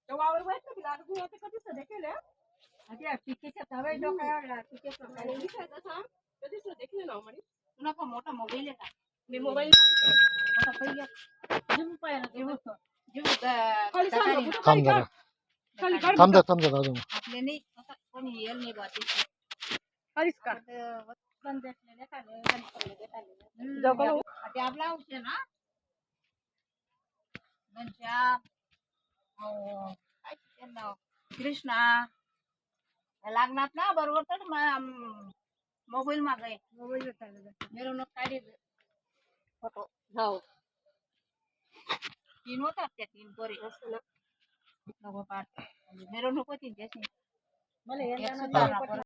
वावर व्हायचं की लागू होते कधी सध्या केलं आधी पिकेच्या तवे डोक्याला पिकेचं काय दिसायचं सांग कधी सध्या केलं ना म्हणे तुला का मोठा मोबाईल आहे का मी मोबाईल आता पहिले जिम पाहिला ते बघ जिम खाली थांब जरा खाली थांब अजून आपले नाही आता कोणी येल नाही बाती खालीच कर पण भेटलेले खाले खाली भेटले जगलो ते आपला औषध ना घनश्याम काय त्यांना कृष्णा लागणार ना बरोबर तर मोबाईल मागाय मोबाईल मिरवणूक काढायचं फोटो हो 3 होतात त्या 3 पोरी नको पाठ मिरवणूक होती त्याची मला